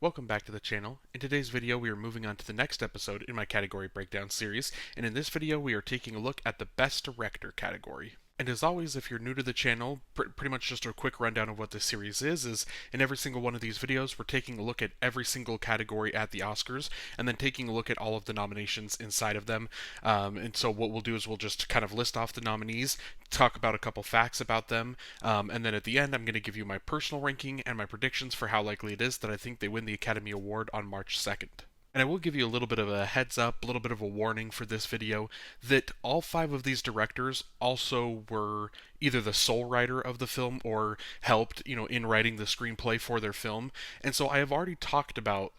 Welcome back to the channel. In today's video we are moving on to the next episode in my category breakdown series, and in this video we are taking a look at the Best Director category. And as always, if you're new to the channel, pretty much just a quick rundown of what this series is in every single one of these videos we're taking a look at every single category at the Oscars, and then taking a look at all of the nominations inside of them. And so what we'll do is we'll just kind of list off the nominees, talk about a couple facts about them, and then at the end I'm going to give you my personal ranking and my predictions for how likely it is that I think they win the Academy Award on March 2nd. And I will give you a little bit of a heads up, a little bit of a warning for this video, that all five of these directors also were either the sole writer of the film or helped, in writing the screenplay for their film. And so I have already talked about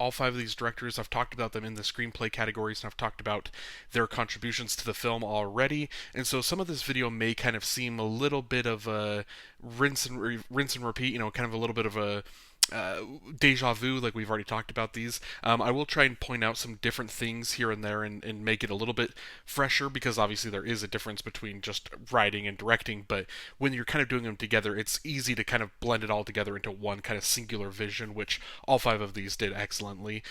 all five of these directors. I've talked about them in the screenplay categories, and I've talked about their contributions to the film already. And so some of this video may kind of seem a little bit of a rinse and repeat, kind of a little bit of a deja vu, like we've already talked about these. I will try and point out some different things here and there and make it a little bit fresher, because obviously there is a difference between just writing and directing, but when you're kind of doing them together, it's easy to kind of blend it all together into one kind of singular vision, which all five of these did excellently.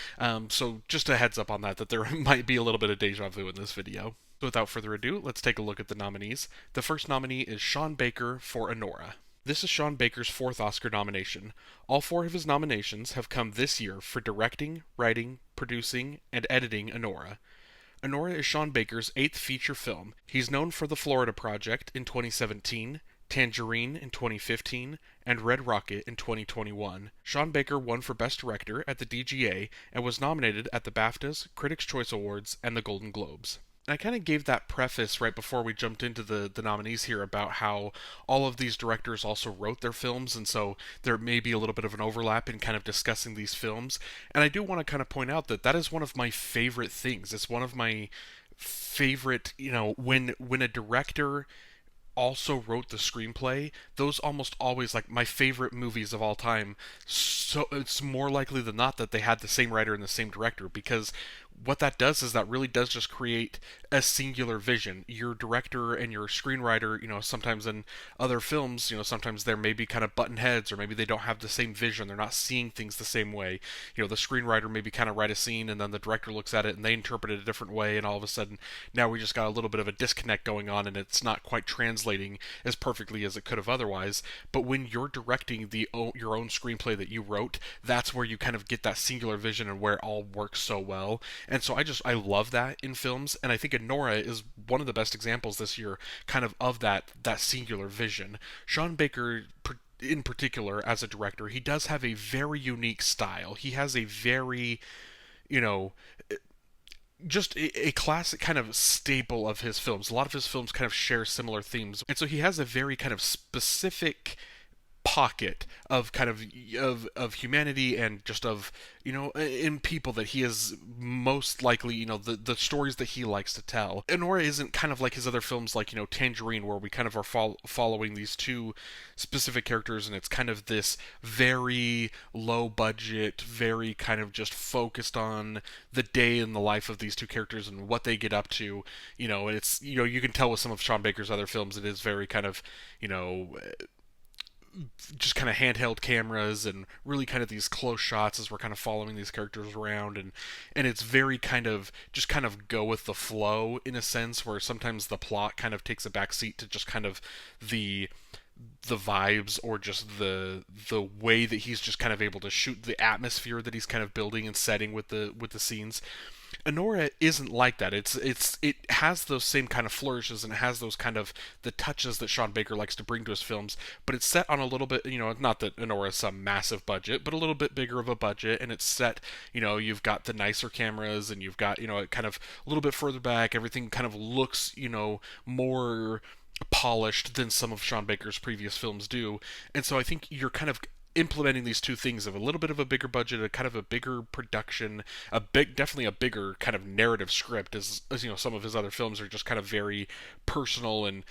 So just a heads up on that there might be a little bit of deja vu in this video. So without further ado, let's take a look at the nominees. The first nominee is Sean Baker for Anora. This is Sean Baker's fourth Oscar nomination. All four of his nominations have come this year for directing, writing, producing, and editing Anora. Anora is Sean Baker's eighth feature film. He's known for The Florida Project in 2017, Tangerine in 2015, and Red Rocket in 2021. Sean Baker won for Best Director at the DGA and was nominated at the BAFTAs, Critics' Choice Awards, and the Golden Globes. I kind of gave that preface right before we jumped into the nominees here about how all of these directors also wrote their films, and so there may be a little bit of an overlap in kind of discussing these films. And I do want to kind of point out that that is one of my favorite things. It's one of my favorite, when a director also wrote the screenplay, those almost always, like, my favorite movies of all time, so it's more likely than not that they had the same writer and the same director, because what that does is that really does just create a singular vision. Your director and your screenwriter, sometimes in other films, sometimes there may be kind of button heads, or maybe they don't have the same vision, they're not seeing things the same way. The screenwriter maybe kind of write a scene, and then the director looks at it and they interpret it a different way, and all of a sudden now we just got a little bit of a disconnect going on, and it's not quite translating as perfectly as it could have otherwise. But when you're directing your own screenplay that you wrote, that's where you kind of get that singular vision and where it all works so well. And so I love that in films, and I think Anora is one of the best examples this year kind of that singular vision. Sean Baker in particular, as a director, he does have a very unique style. He has a very, just a classic kind of staple of his films. A lot of his films kind of share similar themes, and so he has a very kind of specific pocket of kind of humanity, and just of in people that he is most likely, the stories that he likes to tell. Anora isn't kind of like his other films, like Tangerine, where we kind of are following these two specific characters, and it's kind of this very low budget, very kind of just focused on the day in the life of these two characters and what they get up to. And it's, you can tell with some of Sean Baker's other films, it is very kind of, just kind of handheld cameras and really kind of these close shots as we're kind of following these characters around, and it's very kind of just kind of go with the flow, in a sense, where sometimes the plot kind of takes a back seat to just kind of the vibes, or just the way that he's just kind of able to shoot, the atmosphere that he's kind of building and setting with the scenes. Anora isn't like that. It has those same kind of flourishes, and it has those kind of the touches that Sean Baker likes to bring to his films, but it's set on a little bit, not that Anora is some massive budget, but a little bit bigger of a budget, and it's set, you've got the nicer cameras, and you've got, it kind of a little bit further back, everything kind of looks, more polished than some of Sean Baker's previous films do. And so I think you're kind of implementing these two things of a little bit of a bigger budget, a kind of a bigger production, definitely a bigger kind of narrative script, as some of his other films are just kind of very personal, and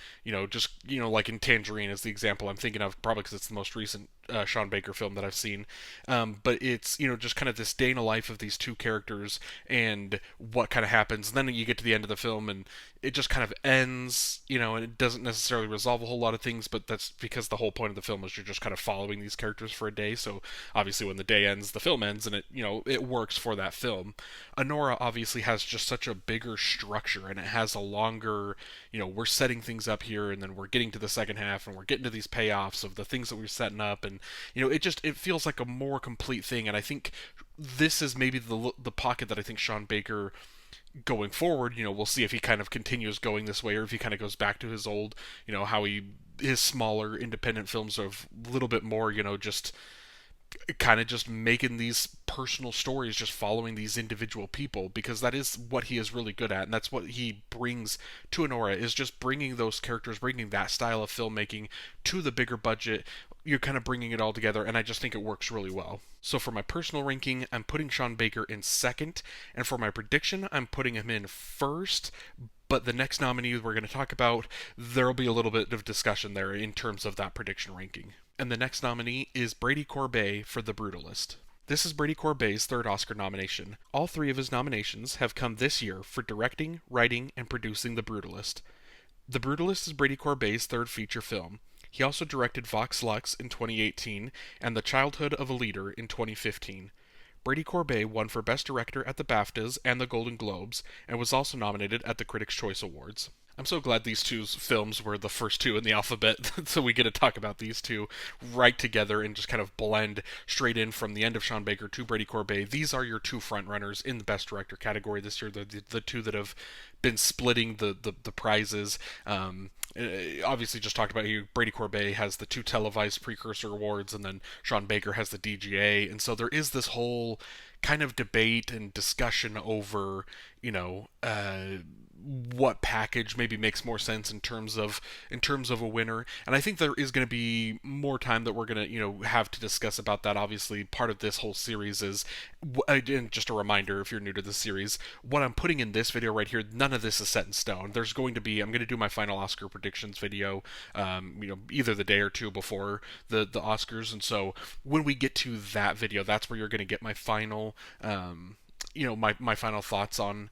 just like in Tangerine is the example I'm thinking of, probably because it's the most recent Sean Baker film that I've seen. But it's, just kind of this day in the life of these two characters and what kind of happens. And then you get to the end of the film and it just kind of ends, and it doesn't necessarily resolve a whole lot of things, but that's because the whole point of the film is you're just kind of following these characters for a day. So obviously when the day ends, the film ends, and it works for that film. Anora obviously has just such a bigger structure, and it has a longer, we're setting things up here, and then we're getting to the second half, and we're getting to these payoffs of the things that we're setting up, and it feels like a more complete thing. And I think this is maybe the pocket that I think Sean Baker going forward, we'll see if he kind of continues going this way or if he kind of goes back to his old, how his smaller independent films of a little bit more, just kind of just making these personal stories, just following these individual people, because that is what he is really good at, and that's what he brings to Anora, is just bringing those characters, bringing that style of filmmaking to the bigger budget. You're kind of bringing it all together, and I just think it works really well. So for my personal ranking, I'm putting Sean Baker in second, and for my prediction, I'm putting him in first. But the next nominee we're going to talk about, there'll be a little bit of discussion there in terms of that prediction ranking. And the next nominee is Brady Corbet for The Brutalist. This is Brady Corbet's third Oscar nomination. All three of his nominations have come this year for directing, writing, and producing The Brutalist. The Brutalist is Brady Corbet's third feature film. He also directed Vox Lux in 2018 and The Childhood of a Leader in 2015. Brady Corbet won for Best Director at the BAFTAs and the Golden Globes, and was also nominated at the Critics' Choice Awards. I'm so glad these two films were the first two in the alphabet, so we get to talk about these two right together and just kind of blend straight in from the end of Sean Baker to Brady Corbet. These are your two frontrunners in the Best Director category this year. They're the two that have been splitting the prizes. Obviously, just talked about here, Brady Corbet has the two televised precursor awards, and then Sean Baker has the DGA, and so there is this whole kind of debate and discussion over, what package maybe makes more sense in terms of a winner. And I think there is going to be more time that we're going to have to discuss about that. Obviously, part of this whole series is, and just a reminder if you're new to the series, what I'm putting in this video right here, none of this is set in stone. There's going to be, I'm going to do my final Oscar predictions video, either the day or two before the Oscars, and so when we get to that video, that's where you're going to get my final my final thoughts on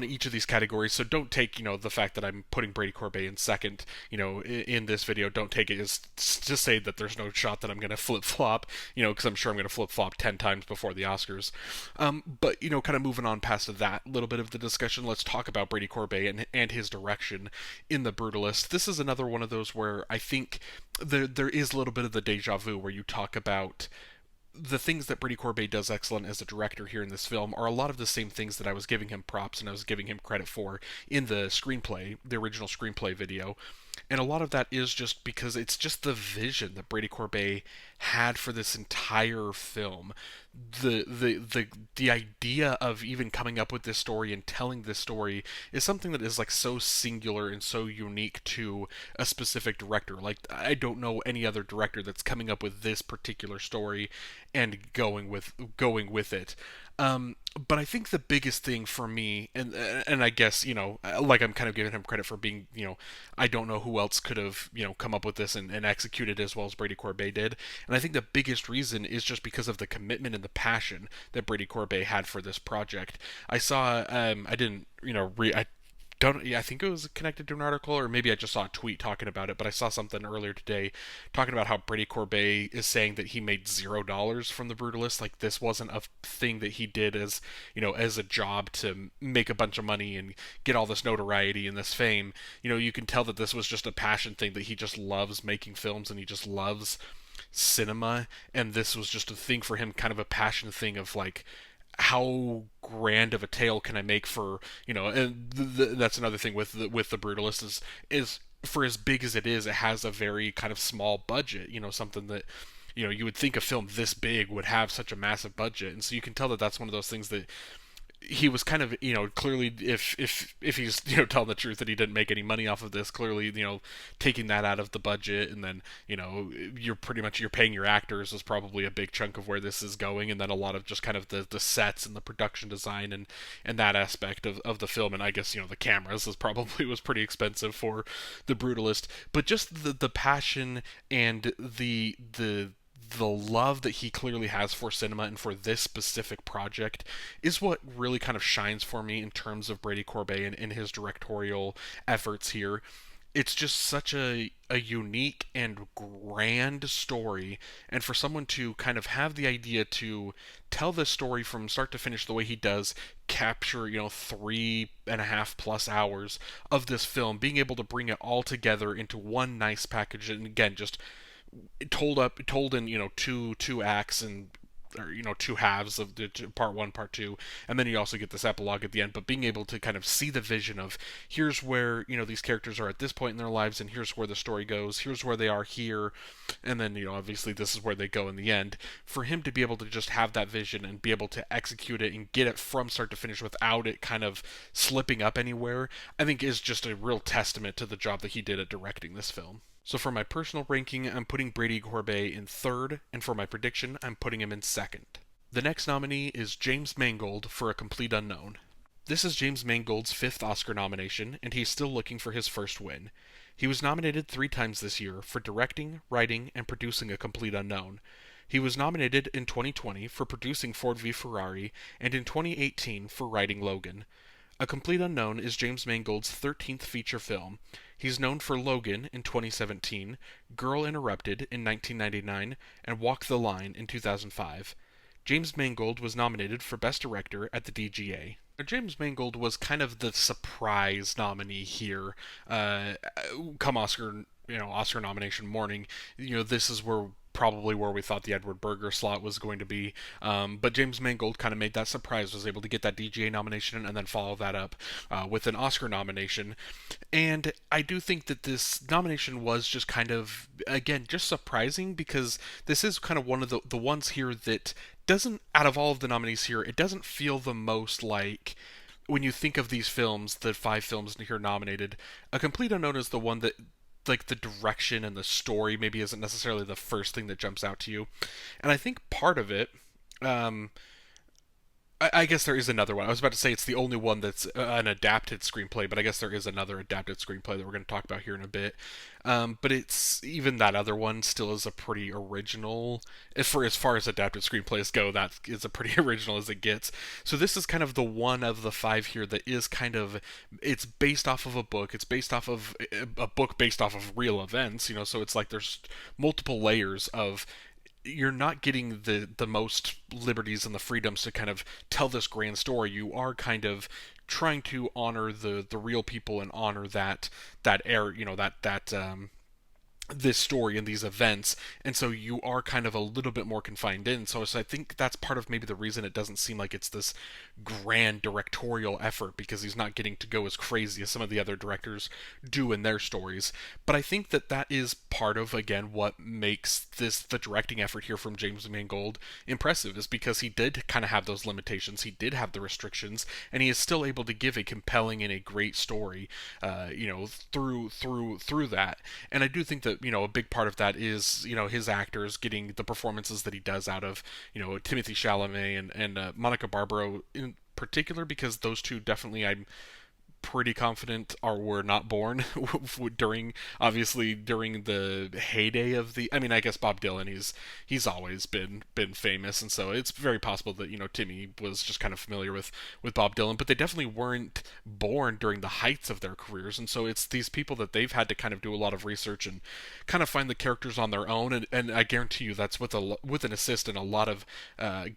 each of these categories. So don't take the fact that I'm putting Brady Corbet in second in this video, don't take it as to say that there's no shot that I'm going to flip flop, because I'm sure I'm going to flip flop 10 times before the Oscars. But kind of moving on past that little bit of the discussion, let's talk about Brady Corbet and his direction in The Brutalist. This is another one of those where I think there is a little bit of the deja vu, where you talk about the things that Brady Corbet does excellent as a director here in this film are a lot of the same things that I was giving him props and I was giving him credit for in the screenplay, the original screenplay video. And a lot of that is just because it's just the vision that Brady Corbet had for this entire film. The idea of even coming up with this story and telling this story is something that is like so singular and so unique to a specific director. Like, I don't know any other director that's coming up with this particular story and going with it. But I think the biggest thing for me, and I guess like I'm kind of giving him credit for being, I don't know who else could have come up with this and executed as well as Brady Corbet did. And I think the biggest reason is just because of the commitment and the passion that Brady Corbet had for this project. I saw, I didn't, I don't, yeah, I think it was connected to an article, or maybe I just saw a tweet talking about it, but I saw something earlier today talking about how Brady Corbet is saying that he made $0 from The Brutalist. Like, this wasn't a thing that he did as as a job to make a bunch of money and get all this notoriety and this fame. You can tell that this was just a passion thing, that he just loves making films and he just loves cinema, and this was just a thing for him, kind of a passion thing of like, how grand of a tale can I make for, and that's another thing with the Brutalist is for as big as it has a very kind of small budget, something that you would think a film this big would have such a massive budget. And so you can tell that that's one of those things that he was kind of, clearly, if he's, telling the truth that he didn't make any money off of this, clearly, taking that out of the budget, and then, you're paying your actors is probably a big chunk of where this is going, and then a lot of just kind of the sets and the production design and that aspect of the film. And I guess, the cameras is probably was pretty expensive for the Brutalist. But just the passion and the love that he clearly has for cinema and for this specific project is what really kind of shines for me in terms of Brady Corbet and his directorial efforts here. It's just such a unique and grand story, and for someone to kind of have the idea to tell this story from start to finish the way he does, capture, 3.5+ hours of this film, being able to bring it all together into one nice package, and again, just told in, two acts, and or, two halves of the part one, part two, and then you also get this epilogue at the end. But being able to kind of see the vision of, here's where, these characters are at this point in their lives, and here's where the story goes, here's where they are here, and then, obviously this is where they go in the end. For him to be able to just have that vision and be able to execute it and get it from start to finish without it kind of slipping up anywhere, I think is just a real testament to the job that he did at directing this film. So for my personal ranking, I'm putting Brady Corbet in third, and for my prediction, I'm putting him in second. The next nominee is James Mangold for A Complete Unknown. This is James Mangold's fifth Oscar nomination, and he's still looking for his first win. He was nominated 3 times this year for directing, writing, and producing A Complete Unknown. He was nominated in 2020 for producing Ford v Ferrari, and in 2018 for writing Logan. A Complete Unknown is James Mangold's 13th feature film. He's known for Logan in 2017, Girl Interrupted in 1999, and Walk the Line in 2005. James Mangold was nominated for Best Director at the DGA. James Mangold was kind of the surprise nominee here. Come Oscar, Oscar nomination morning, this is where we thought the Edward Berger slot was going to be. But James Mangold kind of made that surprise, was able to get that DGA nomination and then follow that up with an Oscar nomination. And I do think that this nomination was just kind of, again, just surprising, because this is kind of one of the ones here that doesn't, out of all of the nominees here, it doesn't feel the most like, when you think of these films, the 5 films here nominated, A Complete Unknown is the one that, like, the direction and the story maybe isn't necessarily the first thing that jumps out to you. And I think part of it, um, I guess there is another one. I was about to say it's the only one that's an adapted screenplay, but I guess there is another adapted screenplay that we're going to talk about here in a bit. But it's, even that other one still is a pretty original. For as far as adapted screenplays go, that is a pretty original as it gets. So this is kind of the one of the 5 here that is kind of, it's based off of a book. It's based off of a book based off of real events. So it's like there's multiple layers of, you're not getting the most liberties and the freedoms to kind of tell this grand story. You are kind of trying to honor the real people and honor that air, that this story and these events, and so you are kind of a little bit more confined in. So I think that's part of maybe the reason it doesn't seem like it's this grand directorial effort, because he's not getting to go as crazy as some of the other directors do in their stories. But I think that is part of, again, what makes the directing effort here from James Mangold impressive, is because he did kind of have those limitations, he did have the restrictions, and he is still able to give a compelling and a great story, through that. And I do think that, a big part of that is, his actors getting the performances that he does out of, Timothy Chalamet and Monica Barbaro in particular, because those two definitely, I'm pretty confident were not born during the heyday of the, I mean, I guess Bob Dylan, he's always been famous, and so it's very possible that, Timmy was just kind of familiar with Bob Dylan, but they definitely weren't born during the heights of their careers. And so it's these people that they've had to kind of do a lot of research and kind of find the characters on their own, and I guarantee you that's with an assist and a lot of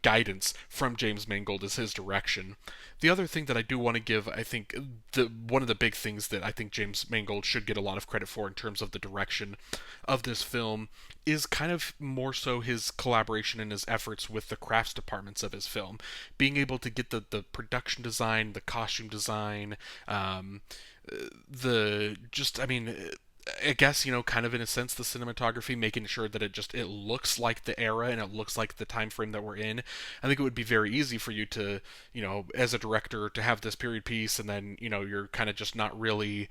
guidance from James Mangold as his direction. The other thing that I do want to give, I think, one of the big things that I think James Mangold should get a lot of credit for in terms of the direction of this film is kind of more so his collaboration and his efforts with the crafts departments of his film. Being able to get the production design, the costume design, the just, I mean, I guess, kind of in a sense, the cinematography, making sure that it looks like the era and it looks like the time frame that we're in. I think it would be very easy for you to, as a director, to have this period piece, and then, you're kind of just not really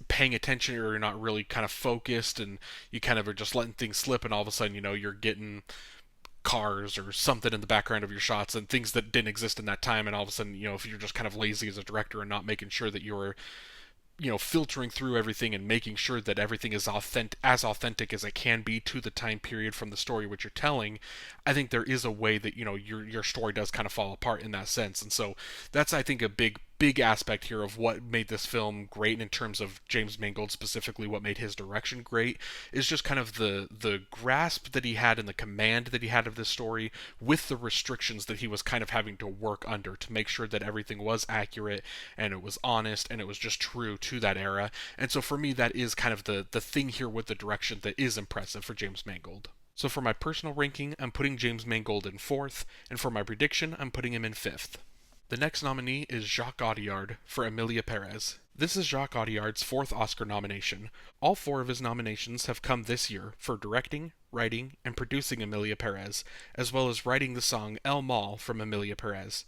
paying attention, or you're not really kind of focused, and you kind of are just letting things slip, and all of a sudden, you're getting cars or something in the background of your shots and things that didn't exist in that time, and all of a sudden, if you're just kind of lazy as a director and not making sure that you're filtering through everything and making sure that everything is authentic as it can be to the time period from the story which you're telling. I think there is a way that your story does kind of fall apart in that sense. And so that's, I think, a big aspect here of what made this film great. And in terms of James Mangold specifically, what made his direction great is just kind of the grasp that he had and the command that he had of this story, with the restrictions that he was kind of having to work under to make sure that everything was accurate and it was honest and it was just true to that era. And so for me, that is kind of the thing here with the direction that is impressive for James Mangold. So for my personal ranking, I'm putting James Mangold in fourth, and for my prediction, I'm putting him in fifth. The next nominee is Jacques Audiard for Emilia Perez. This is Jacques Audiard's fourth Oscar nomination. All four of his nominations have come this year for directing, writing, and producing Emilia Perez, as well as writing the song El Mal from Emilia Perez.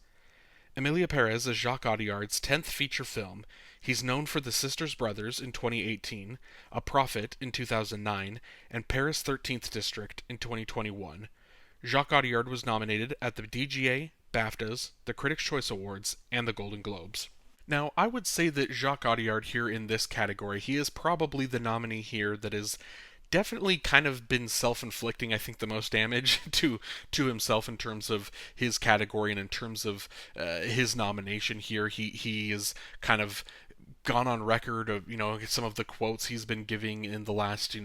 Emilia Perez is Jacques Audiard's 10th feature film. He's known for The Sisters Brothers in 2018, A Prophet in 2009, and Paris 13th District in 2021. Jacques Audiard was nominated at the DGA, BAFTAs, the Critics' Choice Awards, and the Golden Globes. Now, I would say that Jacques Audiard here in this category, he is probably the nominee here that is definitely kind of been self-inflicting, I think, the most damage to himself in terms of his category and in terms of his nomination here. He is kind of gone on record of some of the quotes he's been giving in the last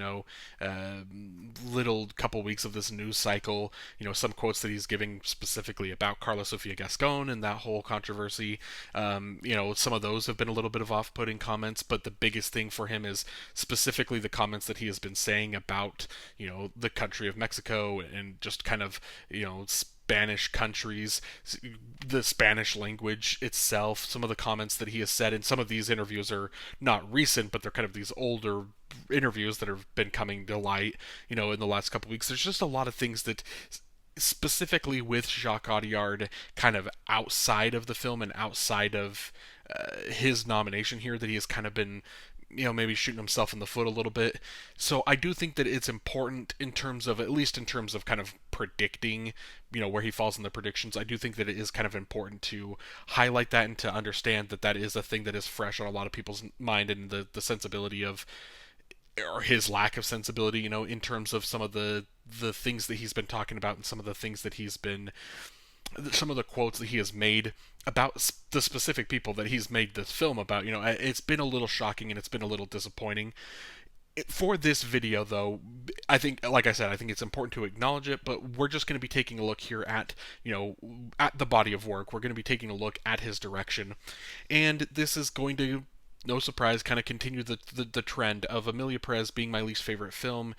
little couple weeks of this news cycle. Some quotes that he's giving specifically about Carla Sofia Gascon and that whole controversy. Some of those have been a little bit of off-putting comments, but the biggest thing for him is specifically the comments that he has been saying about the country of Mexico and just kind of Spanish countries, the Spanish language itself, some of the comments that he has said, and some of these interviews are not recent, but they're kind of these older interviews that have been coming to light, in the last couple weeks. There's just a lot of things that specifically with Jacques Audiard kind of outside of the film and outside of his nomination here that he has kind of been maybe shooting himself in the foot a little bit. So I do think that it's important in terms of, at least in terms of kind of predicting, where he falls in the predictions. I do think that it is kind of important to highlight that and to understand that that is a thing that is fresh on a lot of people's mind, and the sensibility of, or his lack of sensibility, in terms of some of the things that he's been talking about and some of the things that he's been, some of the quotes that he has made about the specific people that he's made this film about. It's been a little shocking and it's been a little disappointing. For this video, though, I think, like I said, I think it's important to acknowledge it, but we're just going to be taking a look here at, at the body of work. We're going to be taking a look at his direction, and this is going to, no surprise, kind of continue the trend of Emilia Perez being my least favorite film.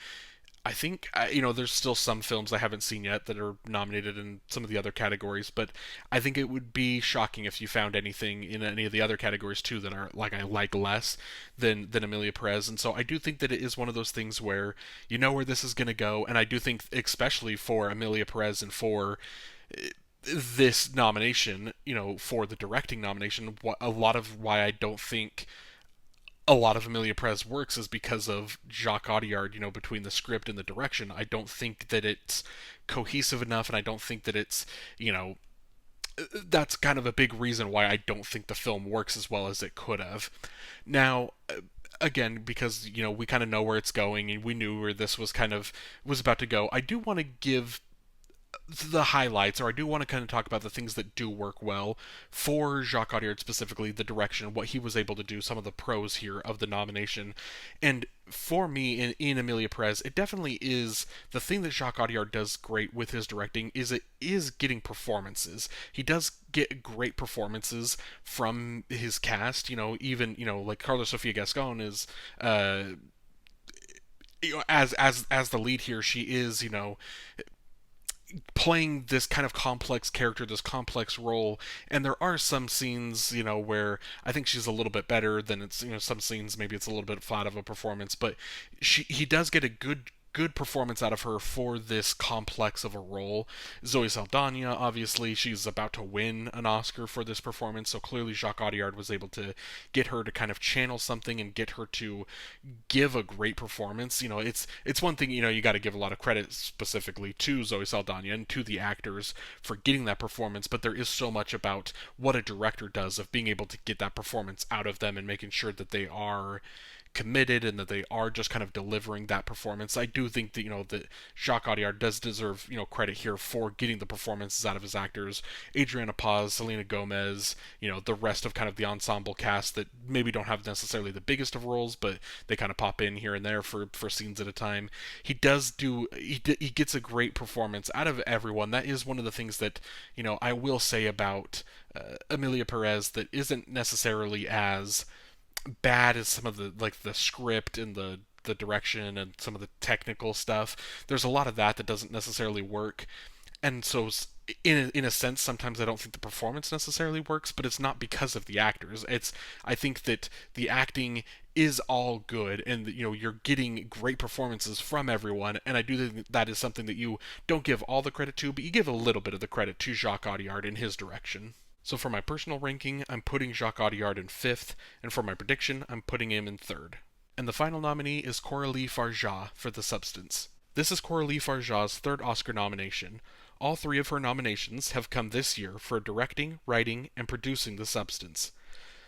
I think, there's still some films I haven't seen yet that are nominated in some of the other categories, but I think it would be shocking if you found anything in any of the other categories too that are I like less than Emilia Perez. And so I do think that it is one of those things where you know where this is going to go, and I do think, especially for Emilia Perez and for this nomination, for the directing nomination, a lot of why I don't think a lot of Emilia Perez works is because of Jacques Audiard, between the script and the direction. I don't think that it's cohesive enough, and I don't think that it's, that's kind of a big reason why I don't think the film works as well as it could have. Now, again, because, we kind of know where it's going, and we knew where this was about to go, I do want to give the highlights, or I do want to kind of talk about the things that do work well for Jacques Audiard, specifically the direction, what he was able to do, some of the pros here of the nomination. And for me, in Emilia Perez, it definitely is the thing that Jacques Audiard does great with his directing is it is getting performances. He does get great performances from his cast, even, like Carla Sofia Gascon is, as the lead here, she is, playing this kind of complex character, this complex role. And there are some scenes, where I think she's a little bit better than it's, some scenes maybe it's a little bit flat of a performance, but he does get a good performance out of her for this complex of a role. Zoe Saldana, obviously, she's about to win an Oscar for this performance, so clearly Jacques Audiard was able to get her to kind of channel something and get her to give a great performance. It's one thing, you got to give a lot of credit specifically to Zoe Saldana and to the actors for getting that performance, but there is so much about what a director does of being able to get that performance out of them and making sure that they are committed and that they are just kind of delivering that performance. I do think that that Jacques Audiard does deserve credit here for getting the performances out of his actors. Adriana Paz, Selena Gomez, the rest of kind of the ensemble cast that maybe don't have necessarily the biggest of roles, but they kind of pop in here and there for scenes at a time. He gets a great performance out of everyone. That is one of the things that I will say about Emilia Perez that isn't necessarily as bad as some of the script and the direction and some of the technical stuff. There's a lot of that doesn't necessarily work, and so in a sense, sometimes I don't think the performance necessarily works, but it's not because of the actors. I think that the acting is all good, and you're getting great performances from everyone, and I do think that is something that you don't give all the credit to, but you give a little bit of the credit to Jacques Audiard in his direction. So for my personal ranking, I'm putting Jacques Audiard in 5th, and for my prediction, I'm putting him in 3rd. And the final nominee is Coralie Fargeat for The Substance. This is Coralie Fargeat's 3rd Oscar nomination. All 3 of her nominations have come this year for directing, writing, and producing The Substance.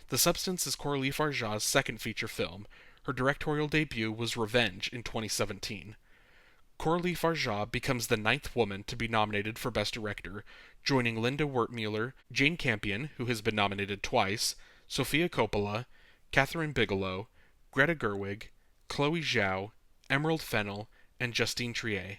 The Substance is Coralie Fargeat's 2nd feature film. Her directorial debut was Revenge in 2017. Coralie Fargeat becomes the 9th woman to be nominated for Best Director, joining Linda Wertmuller, Jane Campion, who has been nominated twice, Sofia Coppola, Catherine Bigelow, Greta Gerwig, Chloe Zhao, Emerald Fennell, and Justine Triet.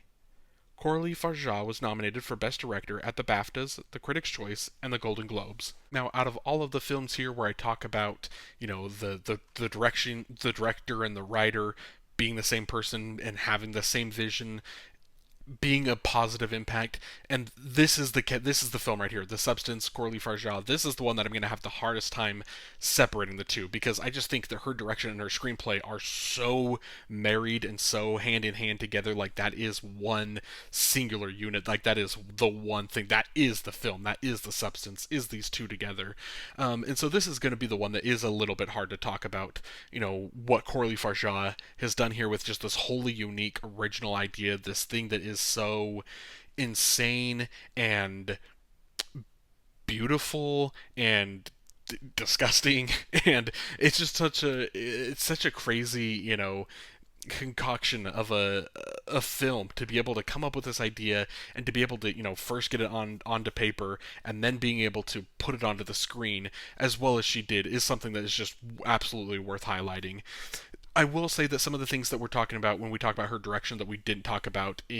Coralie Fargeat was nominated for Best Director at the BAFTAs, the Critics' Choice, and the Golden Globes. Now, out of all of the films here where I talk about, the direction, the director and the writer being the same person and having the same vision, being a positive impact, and this is the film right here, The Substance, Coralie Fargeat. This is the one that I'm going to have the hardest time separating the two, because I just think that her direction and her screenplay are so married and so hand in hand together. Like, that is one singular unit. Like, that is the one thing. That is the film. That is The Substance. Is these two together. And so this is going to be the one that is a little bit hard to talk about. What Coralie Fargeat has done here with just this wholly unique original idea, this thing that is so insane and beautiful and disgusting, and it's such a crazy concoction of a film to be able to come up with this idea and to be able to first get it onto paper and then being able to put it onto the screen as well as she did is something that is just absolutely worth highlighting. I will say that some of the things that we're talking about when we talk about her direction that we didn't talk about or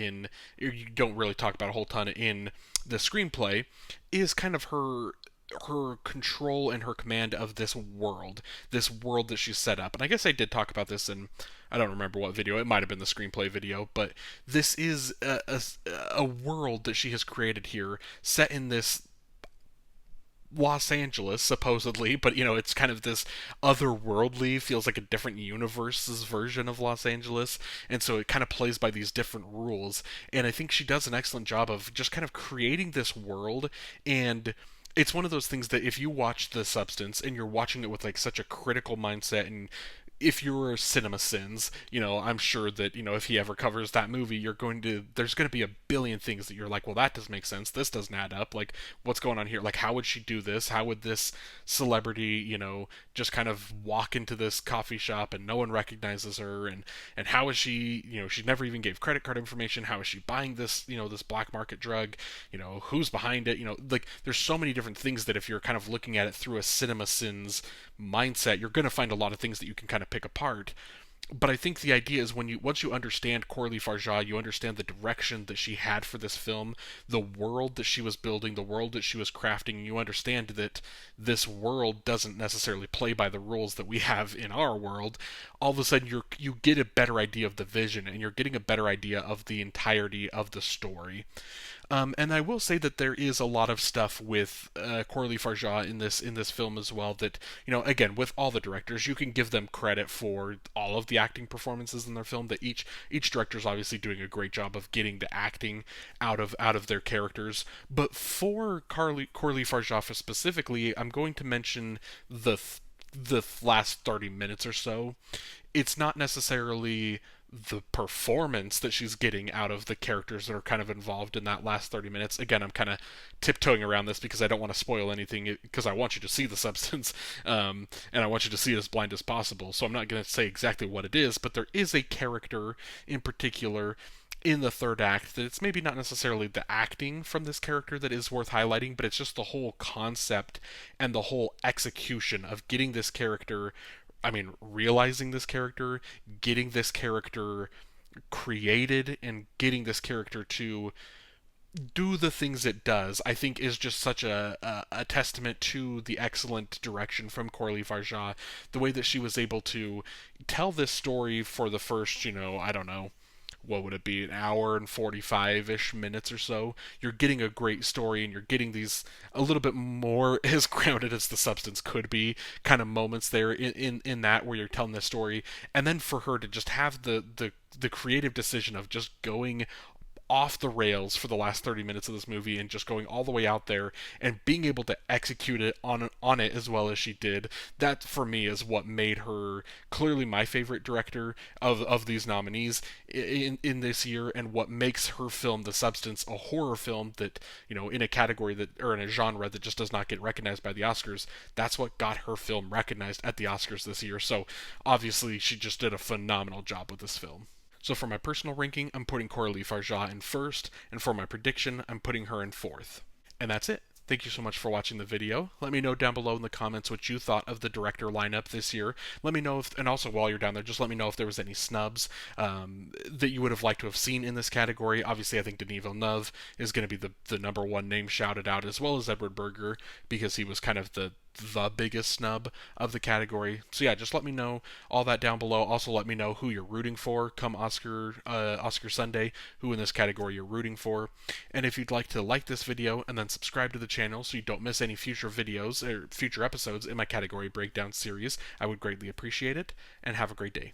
you don't really talk about a whole ton in the screenplay, is kind of her control and her command of this world that she's set up. And I guess I did talk about this in, I don't remember what video, it might have been the screenplay video, but this is a world that she has created here, set in this Los Angeles, supposedly, but it's kind of this otherworldly, feels like a different universe's version of Los Angeles, and so it kind of plays by these different rules. And I think she does an excellent job of just kind of creating this world, and it's one of those things that if you watch The Substance and you're watching it with like such a critical mindset, and if you're Cinema Sins, I'm sure that, if he ever covers that movie, there's going to be a billion things that you're like, well, that doesn't make sense. This doesn't add up. Like, what's going on here? Like, how would she do this? How would this celebrity, just kind of walk into this coffee shop and no one recognizes her? And how is she, she never even gave credit card information. How is she buying this, this black market drug? Who's behind it? Like, there's so many different things that if you're kind of looking at it through a Cinema Sins mindset, you're going to find a lot of things that you can kind of pick apart. But I think the idea is once you understand Coralie Fargeat, you understand the direction that she had for this film, the world that she was building, the world that she was crafting, and you understand that this world doesn't necessarily play by the rules that we have in our world. All of a sudden you get a better idea of the vision, and you're getting a better idea of the entirety of the story. And I will say that there is a lot of stuff with Coralie Fargeat in this film as well. That, again, with all the directors, you can give them credit for all of the acting performances in their film. That each director is obviously doing a great job of getting the acting out of their characters. But for Coralie Fargeat specifically, I'm going to mention the last 30 minutes or so. It's not necessarily the performance that she's getting out of the characters that are kind of involved in that last 30 minutes. Again, I'm kind of tiptoeing around this because I don't want to spoil anything, because I want you to see the substance, and I want you to see it as blind as possible. So I'm not going to say exactly what it is, but there is a character in particular in the third act that it's maybe not necessarily the acting from this character that is worth highlighting, but it's just the whole concept and the whole execution of getting this character, realizing this character, getting this character created, and getting this character to do the things it does, I think is just such a testament to the excellent direction from Coralie Fargeat. The way that she was able to tell this story for the first, I don't know, what would it be, an hour and 45-ish minutes or so. You're getting a great story, and you're getting these a little bit more as grounded as the substance could be kind of moments there in that where you're telling this story. And then for her to just have the creative decision of just going off the rails for the last 30 minutes of this movie and just going all the way out there and being able to execute it on it as well as she did. That for me is what made her clearly my favorite director of these nominees in this year, and what makes her film The Substance a horror film that, in a category that, or in a genre that just does not get recognized by the Oscars. That's what got her film recognized at the Oscars this year. So obviously she just did a phenomenal job with this film. So for my personal ranking, I'm putting Coralie Fargeat in first, and for my prediction, I'm putting her in fourth. And that's it. Thank you so much for watching the video. Let me know down below in the comments what you thought of the director lineup this year. Let me know if, and also while you're down there, just let me know if there was any snubs that you would have liked to have seen in this category. Obviously, I think Denis Villeneuve is going to be the number one name shouted out, as well as Edward Berger, because he was kind of the biggest snub of the category. So yeah, just let me know all that down below. Also, let me know who you're rooting for come Oscar Sunday, who in this category you're rooting for. And if you'd like to like this video and then subscribe to the channel so you don't miss any future videos or future episodes in my category breakdown series, I would greatly appreciate it. And have a great day.